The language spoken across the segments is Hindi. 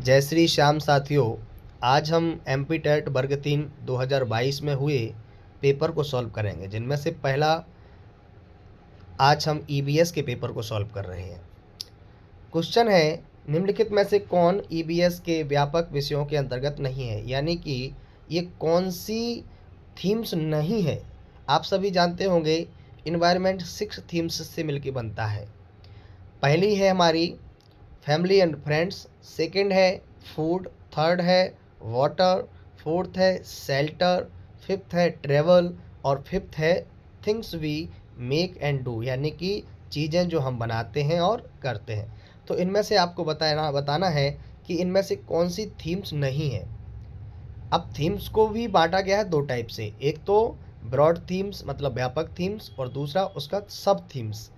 जय श्री श्याम साथियों, आज हम एमपी टेट वर्ग 3 2022 में हुए पेपर को सॉल्व करेंगे, जिनमें से पहला आज हम ईबीएस के पेपर को सॉल्व कर रहे हैं। क्वेश्चन है, निम्नलिखित में से कौन ईबीएस के व्यापक विषयों के अंतर्गत नहीं है, यानी कि ये कौन सी थीम्स नहीं है। आप सभी जानते होंगे इन्वायरमेंट 6 थीम्स से मिलकर बनता है। पहली है हमारी फैमिली एंड फ्रेंड्स, सेकंड है फूड, थर्ड है वाटर, फोर्थ है शेल्टर, फिफ्थ है ट्रेवल और फिफ्थ है things we make and do, यानी कि चीज़ें जो हम बनाते हैं और करते हैं। तो इनमें से आपको बताना है कि इनमें से कौन सी थीम्स नहीं है। अब थीम्स को भी बांटा गया है दो टाइप से, एक तो ब्रॉड थीम्स मतलब व्यापक थीम्स और दूसरा उसका सब थीम्स।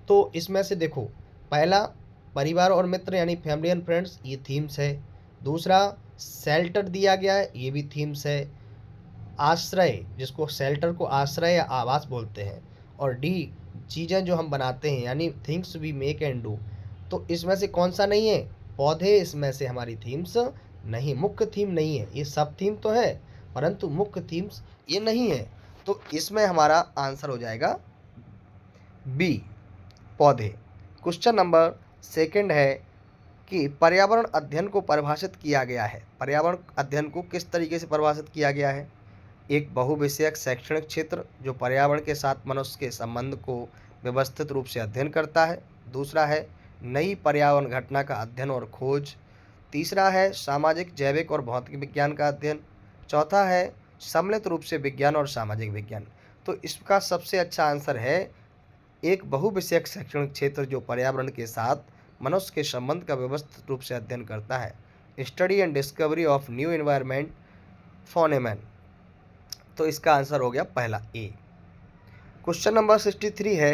तो इसमें से देखो, पहला परिवार और मित्र यानी फैमिली एंड फ्रेंड्स, ये थीम्स है। दूसरा शेल्टर दिया गया है, ये भी थीम्स है। आश्रय, जिसको शेल्टर को आश्रय या आवास बोलते हैं। और डी, चीज़ें जो हम बनाते हैं यानी things we make and do. तो इसमें से कौन सा नहीं है? पौधे इसमें से हमारी थीम्स नहीं, मुख्य थीम नहीं है। ये सब थीम तो है परंतु मुख्य थीम्स ये नहीं है। तो इसमें हमारा आंसर हो जाएगा बी, पौधे। क्वेश्चन नंबर सेकंड है कि पर्यावरण अध्ययन को परिभाषित किया गया है। पर्यावरण अध्ययन को किस तरीके से परिभाषित किया गया है? एक बहुविषयक शैक्षणिक क्षेत्र जो पर्यावरण के साथ मनुष्य के संबंध को व्यवस्थित रूप से अध्ययन करता है। दूसरा है नई पर्यावरण घटना का अध्ययन और खोज। तीसरा है सामाजिक, जैविक और भौतिक विज्ञान का अध्ययन। चौथा है सम्मिलित रूप से विज्ञान और सामाजिक विज्ञान। तो इसका सबसे अच्छा आंसर है एक बहुविषयक शैक्षणिक क्षेत्र जो पर्यावरण के साथ मनुष्य के संबंध का व्यवस्थित रूप से अध्ययन करता है। Study and discovery of new environment phenomenon. तो इसका आंसर हो गया पहला ए। क्वेश्चन नंबर 63 है,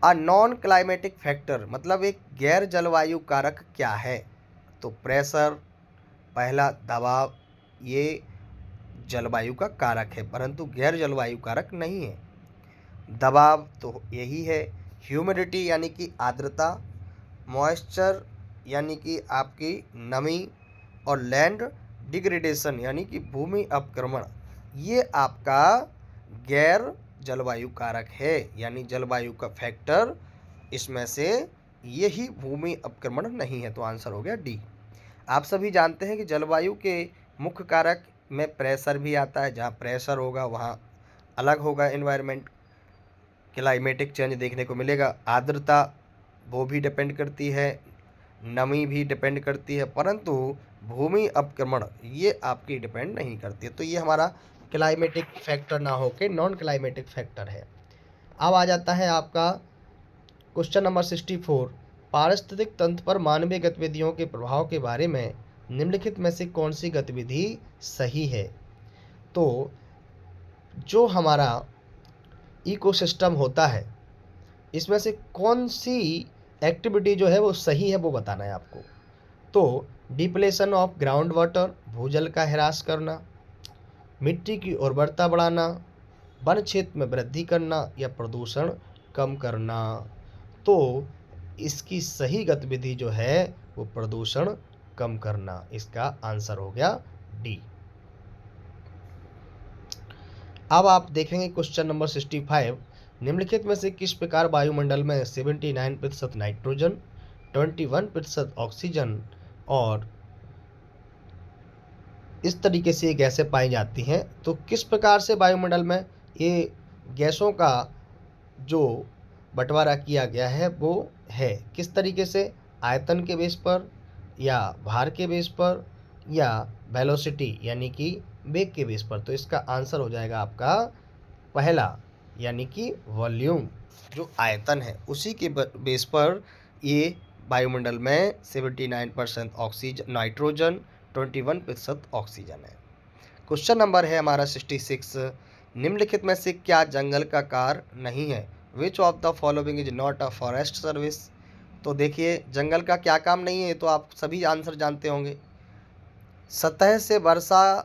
अ नॉन क्लाइमेटिक फैक्टर मतलब एक गैर जलवायु कारक क्या है? तो प्रेशर, पहला दबाव, ये जलवायु का कारक है परंतु गैर जलवायु कारक नहीं है। दबाव तो यही है। ह्यूमिडिटी यानी कि आर्द्रता, मॉइस्चर यानी कि आपकी नमी, और लैंड डिग्रेडेशन यानी कि भूमि अपक्रमण, ये आपका गैर जलवायु कारक है, यानी जलवायु का फैक्टर इसमें से यही भूमि अपक्रमण नहीं है। तो आंसर हो गया डी। आप सभी जानते हैं कि जलवायु के मुख्य कारक में प्रेशर भी आता है। जहाँ प्रेशर होगा वहाँ अलग होगा एनवायरनमेंट, क्लाइमेटिक चेंज देखने को मिलेगा। आर्द्रता वो भी डिपेंड करती है, नमी भी डिपेंड करती है, परंतु भूमि अपक्रमण ये आपकी डिपेंड नहीं करती है। तो ये हमारा क्लाइमेटिक फैक्टर ना होके नॉन क्लाइमेटिक फैक्टर है। अब आ जाता है आपका क्वेश्चन नंबर 64, पारिस्थितिक तंत्र पर मानवीय गतिविधियों के प्रभाव के बारे में निम्नलिखित में से कौन सी गतिविधि सही है? तो जो हमारा इकोसिस्टम होता है इसमें से कौन सी एक्टिविटी जो है वो सही है, वो बताना है आपको। तो डिप्लेशन ऑफ ग्राउंड वाटर, भूजल का ह्रास करना, मिट्टी की उर्वरता बढ़ाना, वन क्षेत्र में वृद्धि करना या प्रदूषण कम करना। तो इसकी सही गतिविधि जो है वो प्रदूषण कम करना। इसका आंसर हो गया डी। अब आप देखेंगे क्वेश्चन नंबर 65, निम्नलिखित में से किस प्रकार वायुमंडल में 79% नाइट्रोजन, 21% ऑक्सीजन और इस तरीके से ये गैसें पाई जाती हैं? तो किस प्रकार से वायुमंडल में ये गैसों का जो बंटवारा किया गया है वो है किस तरीके से? आयतन के बेस पर, या भार के बेस पर, या वेलोसिटी यानी कि वेग के बेस पर। तो इसका आंसर हो जाएगा आपका पहला, यानी कि वॉल्यूम, जो आयतन है उसी के बेस पर ये वायुमंडल में 79% ऑक्सीजन नाइट्रोजन, 21% ऑक्सीजन है। क्वेश्चन नंबर है हमारा 66, निम्नलिखित में से क्या जंगल का कार्य नहीं है? Which of the following is not a forest service. तो देखिए जंगल का क्या काम नहीं है, तो आप सभी आंसर जानते होंगे। सतह से वर्षा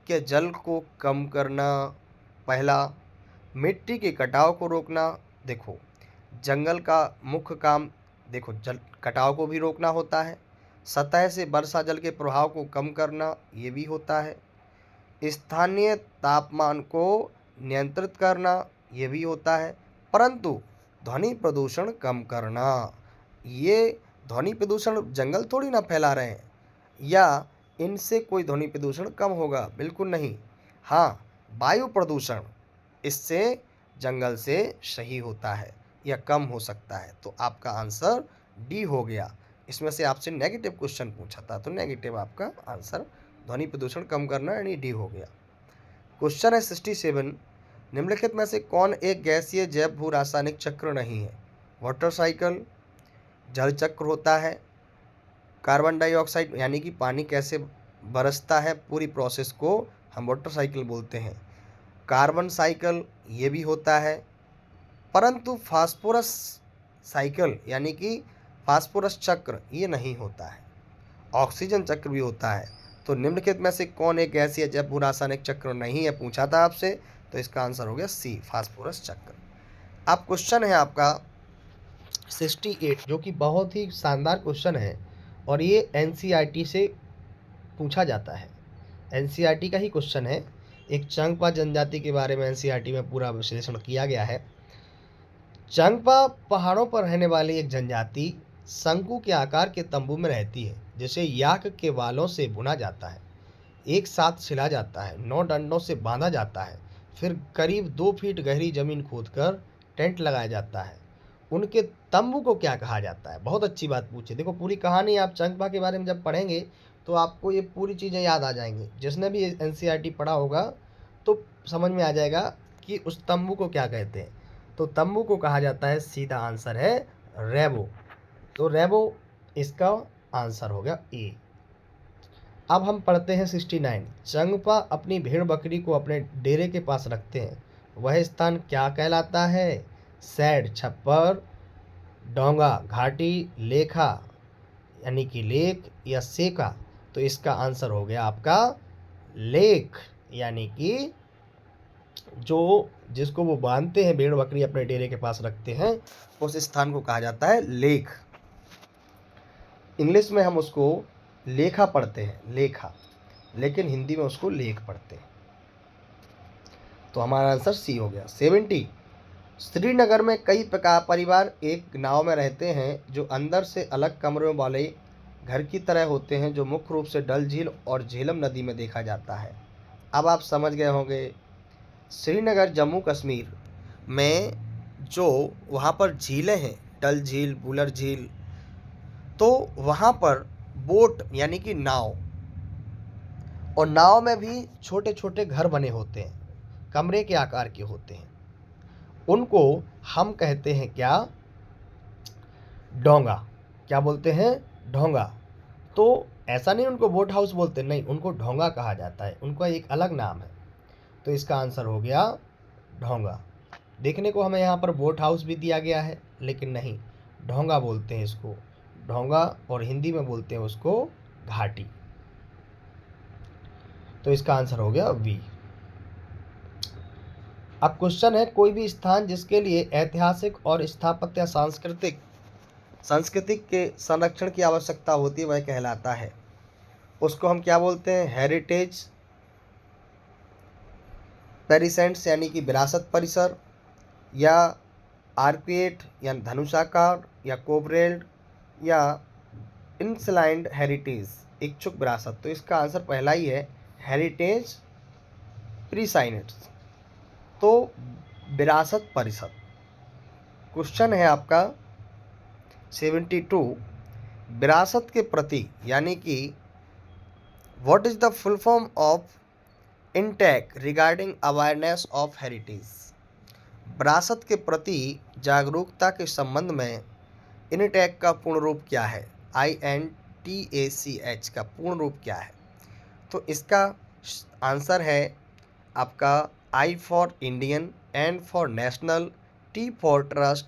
के जल को कम करना, पहला। मिट्टी के कटाव को रोकना। देखो जंगल का मुख्य काम, देखो जल कटाव को भी रोकना होता है, सतह से वर्षा जल के प्रभाव को कम करना, ये भी होता है। स्थानीय तापमान को नियंत्रित करना, ये भी होता है। परंतु ध्वनि प्रदूषण कम करना, ये ध्वनि प्रदूषण जंगल थोड़ी ना फैला रहे हैं या इनसे कोई ध्वनि प्रदूषण कम होगा, बिल्कुल नहीं। हाँ, वायु प्रदूषण इससे जंगल से सही होता है या कम हो सकता है। तो आपका आंसर डी हो गया। इसमें से आपसे नेगेटिव क्वेश्चन पूछा था, तो नेगेटिव आपका आंसर ध्वनि प्रदूषण कम करना यानी डी हो गया। क्वेश्चन है 67, निम्नलिखित में से कौन एक गैसीय जैव भू रासायनिक चक्र नहीं है? वाटर साइकिल, जल चक्र होता है, कार्बन डाइऑक्साइड यानी कि पानी कैसे बरसता है पूरी प्रोसेस को हम वाटर साइकिल बोलते हैं, कार्बन साइकिल ये भी होता है। परंतु फास्फोरस साइकिल यानी कि फास्फोरस चक्र ये नहीं होता है। ऑक्सीजन चक्र भी होता है। तो निम्नलिखित में से कौन एक गैसीय जैव भू रासायनिक चक्र नहीं है, पूछा था आपसे, तो इसका आंसर हो गया सी, फास्फोरस चक्र। अब क्वेश्चन है आपका 68, जो कि बहुत ही शानदार क्वेश्चन है और ये एनसीईआरटी से पूछा जाता है। एनसीईआरटी का ही क्वेश्चन है। एक चंगपा जनजाति के बारे में एनसीईआरटी में पूरा विश्लेषण किया गया है। चंगपा पहाड़ों पर रहने वाली एक जनजाति शंकु के आकार के तंबू में रहती है, जिसे याक के बालों से बुना जाता है, एक साथ सिला जाता है, 9 डंडों से बांधा जाता है, फिर करीब 2 फीट गहरी जमीन खोदकर टेंट लगाया जाता है। उनके तंबू को क्या कहा जाता है? बहुत अच्छी बात पूछी। देखो, पूरी कहानी आप चंगपा के बारे में जब पढ़ेंगे तो आपको ये पूरी चीज़ें याद आ जाएंगी। जिसने भी एनसीईआरटी पढ़ा होगा तो समझ में आ जाएगा कि उस तंबू को क्या कहते हैं। तो तंबू को कहा जाता है, सीधा आंसर है रेबो। तो रेबो इसका आंसर हो गया ए। अब हम पढ़ते हैं 69, चंगपा अपनी भेड़ बकरी को अपने डेरे के पास रखते हैं, वह स्थान क्या कहलाता है? सैड, छप्पर, डोंगा, घाटी, लेखा यानी कि लेक या सेका। तो इसका आंसर हो गया आपका लेक, यानी कि जो जिसको वो बांधते हैं, भेड़ बकरी अपने डेरे के पास रखते हैं, उस स्थान को कहा जाता है लेक। इंग्लिश में हम उसको लेखा पढ़ते हैं, लेखा, लेकिन हिंदी में उसको लेक पढ़ते हैं। तो हमारा आंसर सी हो गया। 70, श्रीनगर में कई प्रकार परिवार एक नाव में रहते हैं जो अंदर से अलग कमरों वाले घर की तरह होते हैं, जो मुख्य रूप से डल झील और झेलम नदी में देखा जाता है। अब आप समझ गए होंगे, श्रीनगर जम्मू कश्मीर में जो वहाँ पर झीलें हैं, डल झील, बुलर झील, तो वहाँ पर बोट यानी कि नाव, और नाव में भी छोटे छोटे घर बने होते हैं, कमरे के आकार के होते हैं। उनको हम कहते हैं क्या? डोंगा। क्या बोलते हैं? ढोंगा। तो ऐसा नहीं उनको बोट हाउस बोलते, नहीं, उनको ढोंगा कहा जाता है, उनका एक अलग नाम है। तो इसका आंसर हो गया ढोंगा। देखने को हमें यहाँ पर बोट हाउस भी दिया गया है, लेकिन नहीं, ढोंगा बोलते हैं इसको, ढोंगा, और हिंदी में बोलते हैं उसको घाटी। तो इसका आंसर हो गया बी। अब क्वेश्चन है, कोई भी स्थान जिसके लिए ऐतिहासिक और स्थापत्य सांस्कृतिक के संरक्षण की आवश्यकता होती है, वह कहलाता है, उसको हम क्या बोलते हैं? हेरिटेज पेरिसेंट्स यानी कि विरासत परिसर, या आर्क्वेट या धनुषाकार, या कोबरेल्ड, या इंसलाइंड हेरिटेज इच्छुक विरासत। तो इसका आंसर पहला ही है, हेरिटेज प्रीसाइनेट्स, तो विरासत परिषद। क्वेश्चन है आपका 72, विरासत के प्रति यानी कि what is the full form of intake regarding awareness of heritage? विरासत के प्रति जागरूकता के संबंध में इनटेक का पूर्ण रूप क्या है? INTACH का पूर्ण रूप क्या है? तो इसका आंसर है आपका I for Indian, N for national, T for trust,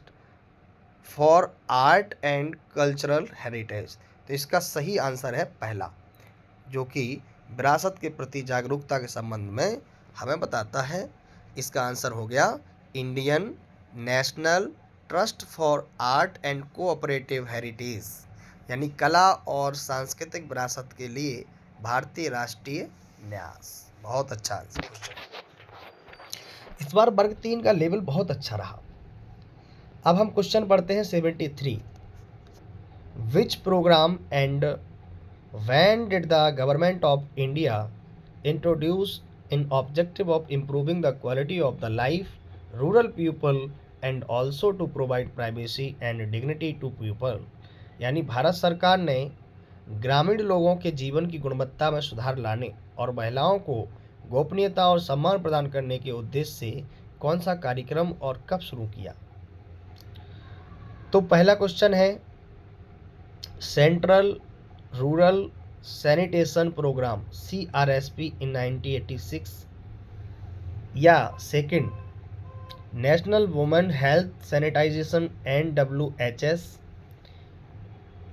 for art and cultural heritage. तो इसका सही आंसर है पहला, जो कि विरासत के प्रति जागरूकता के संबंध में हमें बताता है। इसका आंसर हो गया Indian national trust for art and cooperative heritage, यानी कला और सांस्कृतिक विरासत के लिए भारतीय राष्ट्रीय न्यास। बहुत अच्छा आंसर क्वेश्चन। इस बार वर्ग 3 का लेवल बहुत अच्छा रहा। अब हम क्वेश्चन पढ़ते हैं 73। विच programme and when did the government of India introduce an objective of improving the quality of the life rural people and also to provide privacy and dignity to people? यानी भारत सरकार ने ग्रामीण लोगों के जीवन की गुणवत्ता में सुधार लाने और महिलाओं को गोपनीयता और सम्मान प्रदान करने के उद्देश्य से कौन सा कार्यक्रम और कब शुरू किया? तो पहला क्वेश्चन है central rural sanitation programme CRSP in 1986, या second national women health sanitisation NWHS,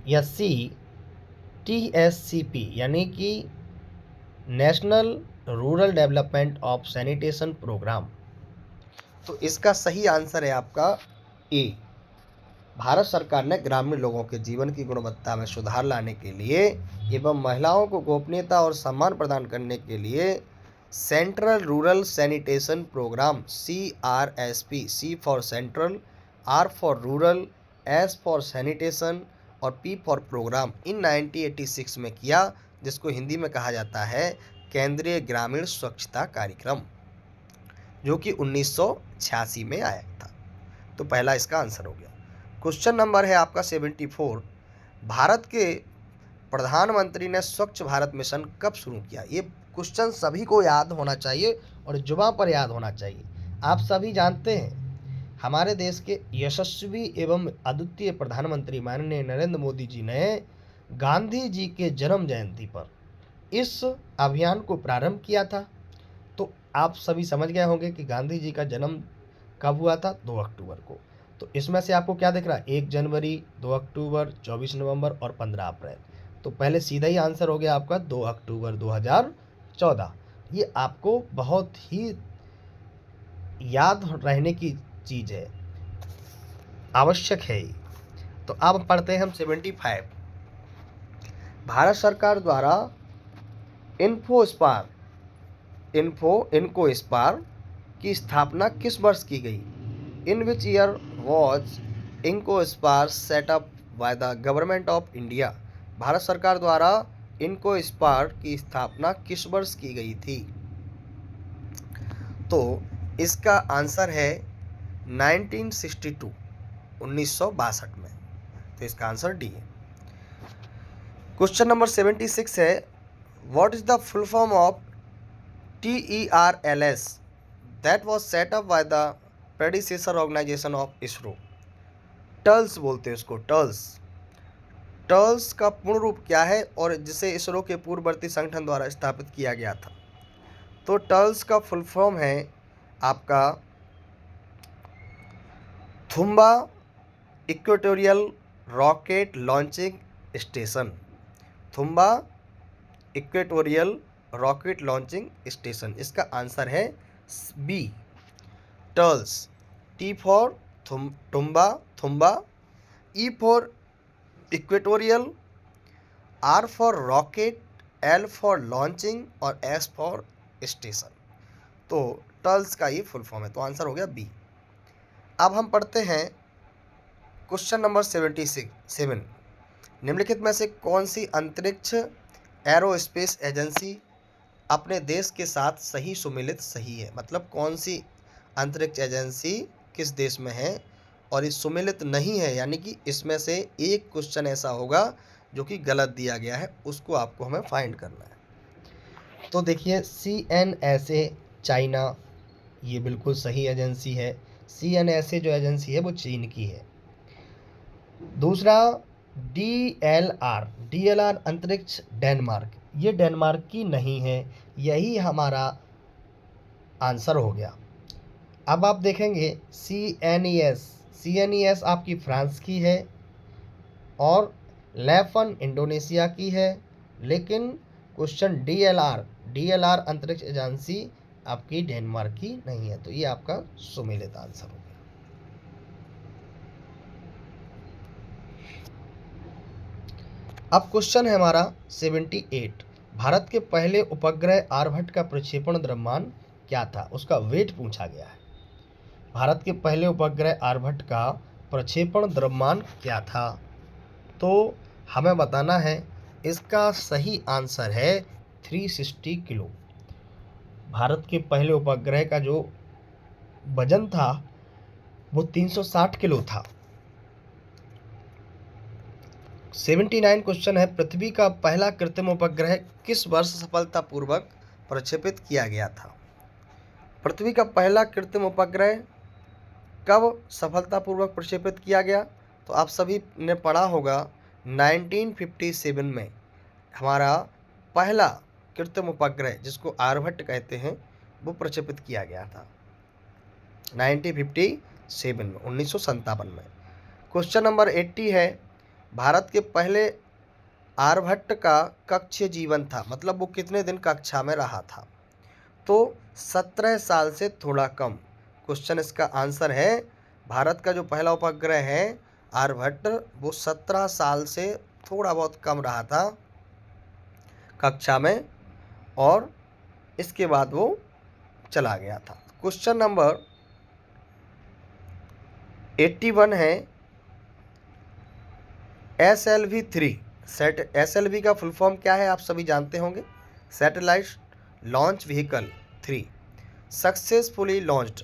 या सी TSCP यानी कि national rural development of sanitation programme. तो इसका सही आंसर है आपका ए। भारत सरकार ने ग्रामीण लोगों के जीवन की गुणवत्ता में सुधार लाने के लिए एवं महिलाओं को गोपनीयता और सम्मान प्रदान करने के लिए central rural sanitation programme CRSP, C for central, R for rural, S for sanitation और P फॉर प्रोग्राम इन 1986 में किया, जिसको हिंदी में कहा जाता है केंद्रीय ग्रामीण स्वच्छता कार्यक्रम, जो कि 1986 में आया था। तो पहला इसका आंसर हो गया। क्वेश्चन नंबर है आपका 74। भारत के प्रधानमंत्री ने स्वच्छ भारत मिशन कब शुरू किया? ये क्वेश्चन सभी को याद होना चाहिए और जुबान पर याद होना चाहिए। आप सभी जानते हैं हमारे देश के यशस्वी एवं अद्वितीय प्रधानमंत्री माननीय नरेंद्र मोदी जी ने गांधी जी के जन्म जयंती पर इस अभियान को प्रारंभ किया था। तो आप सभी समझ गए होंगे कि गांधी जी का जन्म कब हुआ था? 2 अक्टूबर को। तो इसमें से आपको क्या दिख रहा है? 1 जनवरी, 2 अक्टूबर, 24 नवंबर और 15 अप्रैल। तो पहले सीधा ही आंसर हो गया आपका 2 अक्टूबर 2014। ये आपको बहुत ही याद रहने की चीज़ है, आवश्यक है। तो अब पढ़ते हैं हम 75। भारत सरकार द्वारा इन्कोस्पार की स्थापना किस वर्ष की गई? In which year was INCOSPAR set up by the government of India? Bharat सरकार द्वारा इन्कोस्पार की स्थापना किस वर्ष की गई थी? तो इसका आंसर है 1962, 1962 में। तो इसका आंसर डी है। क्वेश्चन नंबर 76 है what is the full form of TERLS that was set up by the predecessor organization of ISRO? टर्ल्स बोलते हैं उसको, टर्ल्स का पूर्ण रूप क्या है और जिसे इसरो के पूर्ववर्ती संगठन द्वारा स्थापित किया गया था? तो टर्ल्स का फुल फॉर्म है आपका Thumba equatorial rocket launching station. Thumba equatorial rocket launching station. इसका आंसर है B, TERLS. T for Thumba, E for equatorial, R for rocket, L for launching और S फॉर स्टेशन। तो टर्ल्स का ये फुल फॉर्म है। तो आंसर हो गया बी। अब हम पढ़ते हैं क्वेश्चन नंबर 77। निम्नलिखित में से कौन सी अंतरिक्ष एरोस्पेस एजेंसी अपने देश के साथ सही सुमेलित सही है? मतलब कौन सी अंतरिक्ष एजेंसी किस देश में है और ये सुमेलित नहीं है, यानी कि इसमें से एक क्वेश्चन ऐसा होगा जो कि गलत दिया गया है, उसको आपको हमें फाइंड करना है। तो देखिए CNSA चाइना, ये बिल्कुल सही एजेंसी है। CNSA जो एजेंसी है वो चीन की है। दूसरा DLR अंतरिक्ष डेनमार्क, ये डेनमार्क की नहीं है। यही हमारा आंसर हो गया। अब आप देखेंगे CNES आपकी फ्रांस की है और लैफन इंडोनेशिया की है। लेकिन क्वेश्चन DLR अंतरिक्ष एजेंसी आपकी डेनमार्क की नहीं है। तो ये आपका सुमेलित आंसर हो गया। अब क्वेश्चन है हमारा 78। भारत के पहले उपग्रह आर्यभट्ट का प्रक्षेपण द्रव्यमान क्या था, उसका वेट पूछा गया है। भारत के पहले उपग्रह आर्यभट्ट का प्रक्षेपण द्रव्यमान क्या था, तो हमें बताना है। इसका सही आंसर है 360 किलो। भारत के पहले उपग्रह का जो वजन था वो 360 किलो था। 79 क्वेश्चन है, पृथ्वी का पहला कृत्रिम उपग्रह किस वर्ष सफलतापूर्वक प्रक्षेपित किया गया था। पृथ्वी का पहला कृत्रिम उपग्रह कब सफलतापूर्वक प्रक्षेपित किया गया, तो आप सभी ने पढ़ा होगा 1957 में हमारा पहला कृत्रिम उपग्रह जिसको आर्यभट्ट कहते हैं वो प्रक्षेपित किया गया था 1957 में, 1957 में। क्वेश्चन नंबर 80 है, भारत के पहले आर्यभट्ट का कक्षीय जीवन था, मतलब वो कितने दिन कक्षा में रहा था, तो 17 साल से थोड़ा कम। क्वेश्चन इसका आंसर है, भारत का जो पहला उपग्रह है आर्यभट्ट वो 17 साल से थोड़ा बहुत कम रहा था कक्षा में, और इसके बाद वो चला गया था। क्वेश्चन नंबर 81 है, SLV-3 SLV का फुल फॉर्म क्या है आप सभी जानते होंगे। Satellite launch vehicle 3 successfully launched.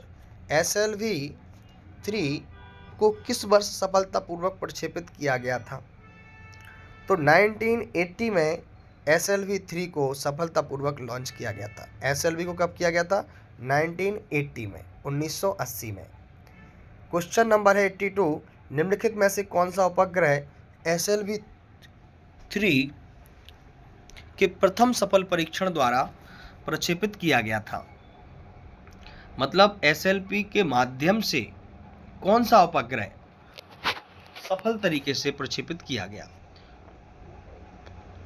SLV-3 को किस वर्ष सफलतापूर्वक प्रक्षेपित किया गया था, तो 1980 में SLV-3 को सफलतापूर्वक लॉन्च किया गया था। SLV को कब किया गया था, 1980 में, 1980 में। क्वेश्चन नंबर है 82, निम्नलिखित में से कौन सा उपग्रह SLV-3 के प्रथम सफल परीक्षण द्वारा प्रक्षेपित किया गया था, मतलब SLV के माध्यम से कौन सा उपग्रह सफल तरीके से प्रक्षेपित किया गया,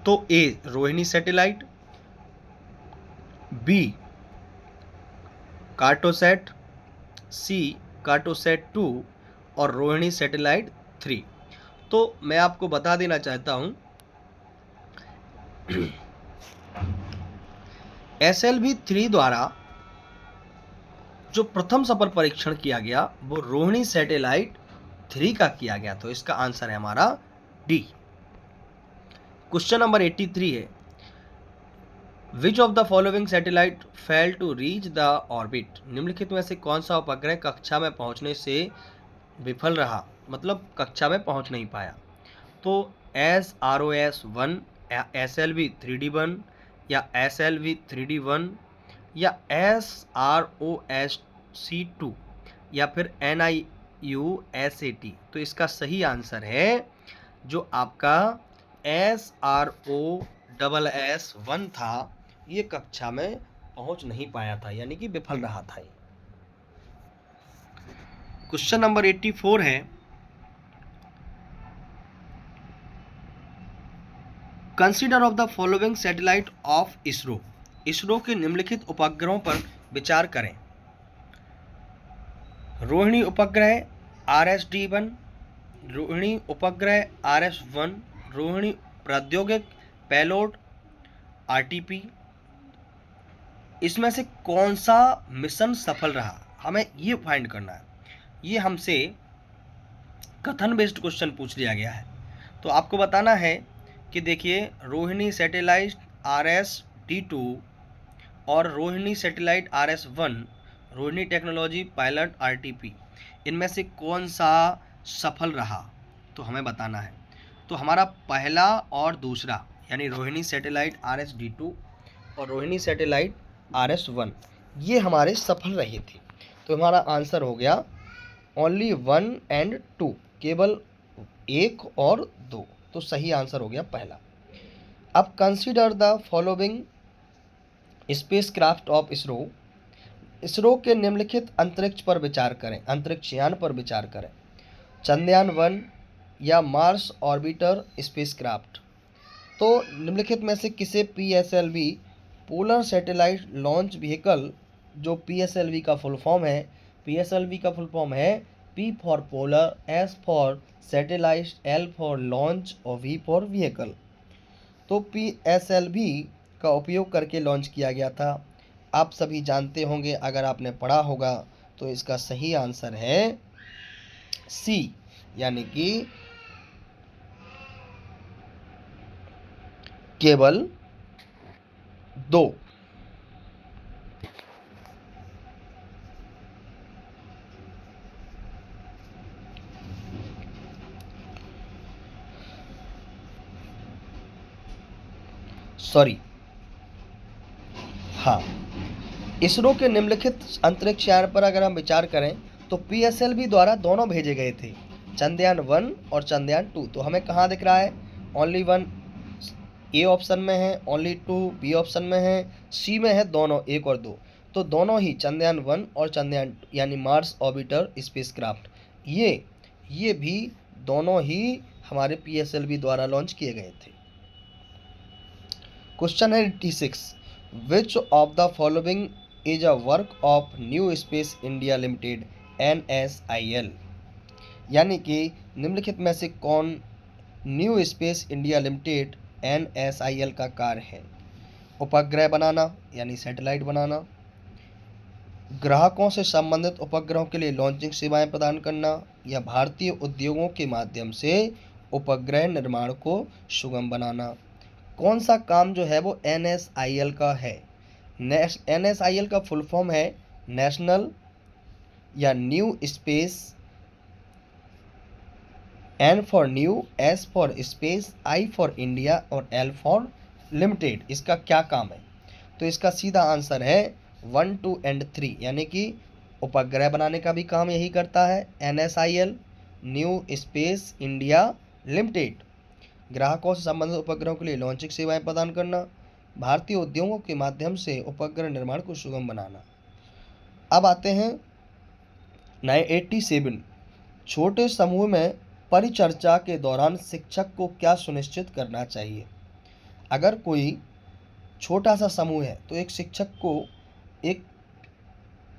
तो ए रोहिणी सैटेलाइट, बी कार्टोसैट, सी कार्टोसैट 2 और रोहिणी सैटेलाइट 3। तो मैं आपको बता देना चाहता हूं SLV-3 द्वारा जो प्रथम सफल परीक्षण किया गया वो रोहिणी सैटेलाइट 3 का किया गया, तो इसका आंसर है हमारा डी। क्वेश्चन नंबर 83 है, which of the following satellite fail to reach the orbit. निम्नलिखित में से कौन सा उपग्रह कक्षा में पहुंचने से विफल रहा, मतलब कक्षा में पहुंच नहीं पाया, तो SROS-1, SLV-3D1 या SLV-3D1 या SROSC-2 या फिर NIUSAT। तो इसका सही आंसर है जो आपका SROSS-1 था, ये कक्षा में पहुंच नहीं पाया था, यानी कि विफल रहा था ये। क्वेश्चन नंबर 84 है, consider of the following satellite of ISRO. ISRO के निम्नलिखित उपग्रहों पर विचार करें। रोहिणी उपग्रह RSD-1, रोहिणी उपग्रह RS-1, रोहिणी प्रायोगिक पेलोड RTP। इसमें से कौन सा मिशन सफल रहा, हमें ये फाइंड करना है। ये हमसे कथन बेस्ड क्वेश्चन पूछ लिया गया है, तो आपको बताना है कि देखिए रोहिणी सैटेलाइट RS-D2 और Rohini satellite RS-1, Rohini technology pilot RTP, इनमें से कौन सा सफल रहा, तो हमें बताना है। तो हमारा पहला और दूसरा यानी रोहिणी सैटेलाइट RS-D2 और रोहिणी सैटेलाइट RS-1 ये हमारे सफल रहे थे, तो हमारा आंसर हो गया ओनली 1 and 2, केवल 1 और 2, तो सही आंसर हो गया पहला। अब consider the following spacecraft of ISRO. ISRO के निम्नलिखित अंतरिक्ष पर विचार करें, अंतरिक्षयान पर विचार करें। चंद्रयान-1 या मार्स ऑर्बिटर स्पेसक्राफ्ट। तो निम्नलिखित में से किसे PSLV polar satellite launch vehicle, जो PSLV का फुल फॉर्म है, PSLV का फुल फॉर्म है P for polar, S for satellite, L for launch और V फॉर व्हीकल। तो PSLV का उपयोग करके लॉन्च किया गया था। आप सभी जानते होंगे, अगर आपने पढ़ा होगा, तो इसका सही आंसर है सी, यानी कि केवल 2। सॉरी, हाँ, इसरो के निम्नलिखित अंतरिक्ष यान पर अगर हम विचार करें तो PSLV द्वारा दोनों भेजे गए थे, चंद्रयान 1 और चंद्रयान 2। तो हमें कहाँ दिख रहा है? ओनली 1 ए ऑप्शन में है, ओनली 2 बी ऑप्शन में है, सी में है दोनों 1 और 2। तो दोनों ही चंद्रयान 1 और चंद्रयान 2 यानी मार्स ऑर्बिटर स्पेसक्राफ्ट, ये भी दोनों ही हमारे PSLV द्वारा लॉन्च किए गए थे। क्वेश्चन है 86, विच of the following is a work of new space India limited NSIL, यानी कि निम्नलिखित में से कौन new space India limited NSIL का कार्य है? उपग्रह बनाना यानी सैटेलाइट बनाना, ग्राहकों से संबंधित उपग्रहों के लिए लॉन्चिंग सेवाएं प्रदान करना, या भारतीय उद्योगों के माध्यम से उपग्रह निर्माण को सुगम बनाना। कौन सा काम जो है वो NSIL का है? NSIL का फुल फॉर्म है नेशनल या new space, N for new, S for space, I for India और L फॉर लिमिटेड। इसका क्या काम है? तो इसका सीधा आंसर है 1, 2 एंड 3, यानी कि उपग्रह बनाने का भी काम यही करता है NSIL, new space India limited, ग्राहकों से संबंधित उपग्रहों के लिए लॉन्चिंग सेवाएं प्रदान करना, भारतीय उद्योगों के माध्यम से उपग्रह निर्माण को सुगम बनाना। अब आते हैं 87, छोटे समूह में परिचर्चा के दौरान शिक्षक को क्या सुनिश्चित करना चाहिए? अगर कोई छोटा सा समूह है तो एक शिक्षक को एक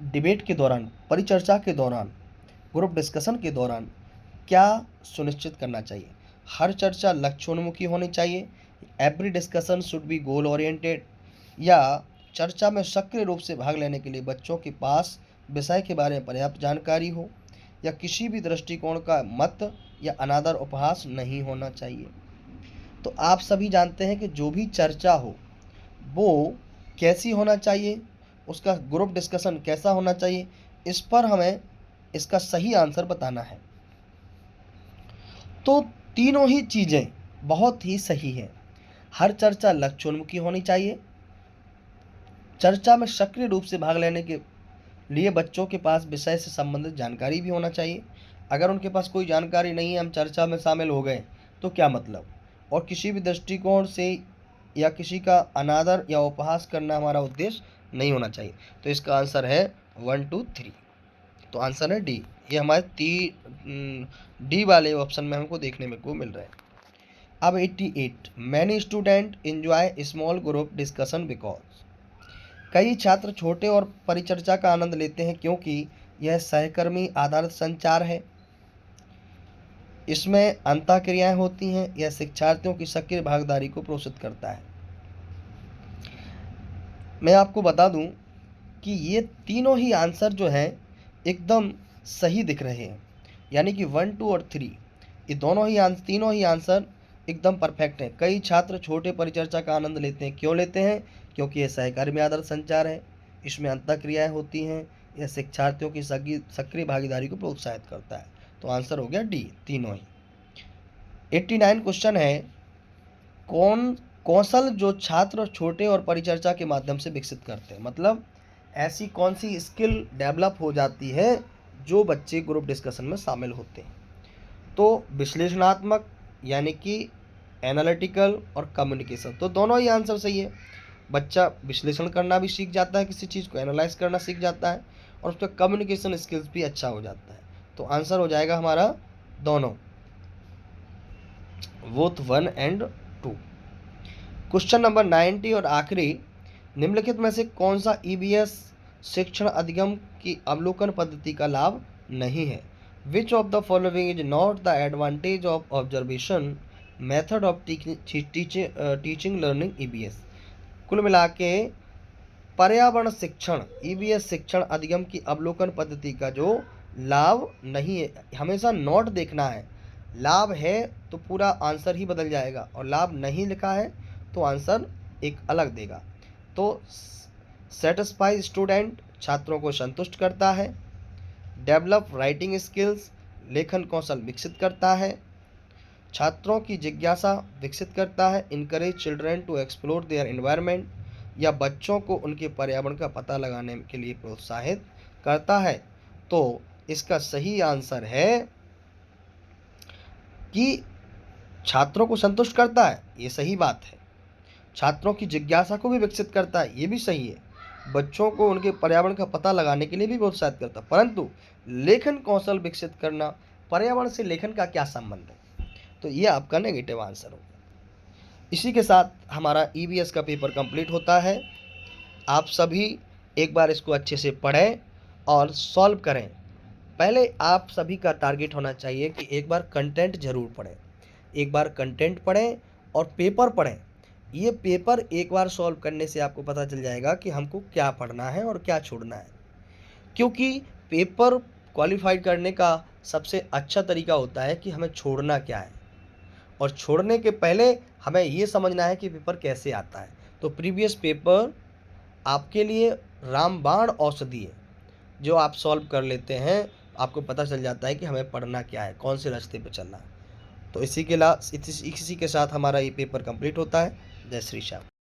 डिबेट के दौरान, परिचर्चा के दौरान, ग्रुप डिस्कशन के दौरान क्या सुनिश्चित करना चाहिए? हर चर्चा लक्ष्योन्मुखी होनी चाहिए, every discussion should be goal oriented, या चर्चा में सक्रिय रूप से भाग लेने के लिए बच्चों के पास विषय के बारे में पर्याप्त जानकारी हो, या किसी भी दृष्टिकोण का मत या अनादर उपहास नहीं होना चाहिए। तो आप सभी जानते हैं कि जो भी चर्चा हो वो कैसी होना चाहिए, उसका ग्रुप डिस्कशन कैसा होना चाहिए, इस पर हमें इसका सही आंसर बताना है। तो तीनों ही चीज़ें बहुत ही सही हैं। हर चर्चा लक्ष्योन्मुखी होनी चाहिए, चर्चा में सक्रिय रूप से भाग लेने के लिए बच्चों के पास विषय से संबंधित जानकारी भी होना चाहिए। अगर उनके पास कोई जानकारी नहीं है, हम चर्चा में शामिल हो गए तो क्या मतलब? और किसी भी दृष्टिकोण से या किसी का अनादर या उपहास करना हमारा उद्देश्य नहीं होना चाहिए। तो इसका आंसर है 1, 2, 3। तो आंसर है डी। ये हमारे डी वाले ऑप्शन में हमको देखने में को मिल रहा है। अब 88, many student enjoy small group discussion because, कई छात्र छोटे और परिचर्चा का आनंद लेते हैं क्योंकि यह सहकर्मी आधारित संचार है, इसमें अंतःक्रियाएं होती हैं, यह शिक्षार्थियों की सक्रिय भागीदारी को प्रोत्साहित करता है। मैं आपको बता दूं कि ये तीनों ही आंसर जो हैं एकदम सही दिख रहे हैं, यानी कि 1, 2 और 3 ये तीनों ही आंसर एकदम परफेक्ट हैं। कई छात्र छोटे परिचर्चा का आनंद लेते हैं, क्यों लेते हैं? क्योंकि यह सहकर्मी आधारित संचार है, इसमें अंतःक्रियाएं होती हैं, यह शिक्षार्थियों की सक्रिय भागीदारी को प्रोत्साहित करता है। तो आंसर हो गया डी, तीनों ही। 89 क्वेश्चन है, कौन कौशल जो छात्र छोटे और परिचर्चा के माध्यम से विकसित करते हैं, मतलब ऐसी कौन सी स्किल डेवलप हो जाती है जो बच्चे ग्रुप डिस्कशन में शामिल होते हैं? तो विश्लेषणात्मक यानी कि एनालिटिकल और कम्युनिकेशन, तो दोनों ही आंसर सही है। बच्चा विश्लेषण करना भी सीख जाता है, किसी चीज़ को एनालाइज करना सीख जाता है, और उसका कम्युनिकेशन स्किल्स भी अच्छा हो जाता है। तो आंसर हो जाएगा हमारा दोनों, बोथ 1 एंड 2। क्वेश्चन नंबर 90 और आखिरी, निम्नलिखित में से कौन सा EBS शिक्षण अधिगम की अवलोकन पद्धति का लाभ नहीं है? Which of the following is not the advantage of observation method of teaching learning EBS. कुल मिला के पर्यावरण शिक्षण ईबीएस शिक्षण अधिगम की अवलोकन पद्धति का जो लाभ नहीं है, हमेशा नोट देखना है। लाभ है तो पूरा आंसर ही बदल जाएगा, और लाभ नहीं लिखा है तो आंसर एक अलग देगा। तो सेटिस्फाई स्टूडेंट छात्रों को संतुष्ट करता है। डेवलप राइटिंग स्किल्स लेखन कौशल विकसित करता है। छात्रों की जिज्ञासा विकसित करता है। Encourage children to explore their environment, या बच्चों को उनके पर्यावरण का पता लगाने के लिए प्रोत्साहित करता है। तो इसका सही आंसर है कि छात्रों को संतुष्ट करता है, ये सही बात है। छात्रों की जिज्ञासा को भी विकसित करता है, ये भी सही है। बच्चों को उनके पर्यावरण का पता लगाने के लिए भी प्रोत्साहित करता है। परंतु लेखन कौशल विकसित करना, पर्यावरण से लेखन का क्या संबंध है? तो ये आपका नेगेटिव आंसर होगा। इसी के साथ हमारा ईबीएस का पेपर कंप्लीट होता है। आप सभी एक बार इसको अच्छे से पढ़ें और सॉल्व करें। पहले आप सभी का टारगेट होना चाहिए कि एक बार कंटेंट जरूर पढ़ें, एक बार कंटेंट पढ़ें और पेपर पढ़ें। ये पेपर एक बार सॉल्व करने से आपको पता चल जाएगा कि हमको क्या पढ़ना है और क्या छोड़ना है। क्योंकि पेपर क्वालिफाई करने का सबसे अच्छा तरीका होता है कि हमें छोड़ना क्या है, और छोड़ने के पहले हमें ये समझना है कि पेपर कैसे आता है। तो प्रीवियस पेपर आपके लिए रामबाण औषधि है। जो आप सॉल्व कर लेते हैं, आपको पता चल जाता है कि हमें पढ़ना क्या है, कौन से रास्ते पे चलना है। तो इसी के साथ हमारा ये पेपर कंप्लीट होता है। जय श्री श्याम।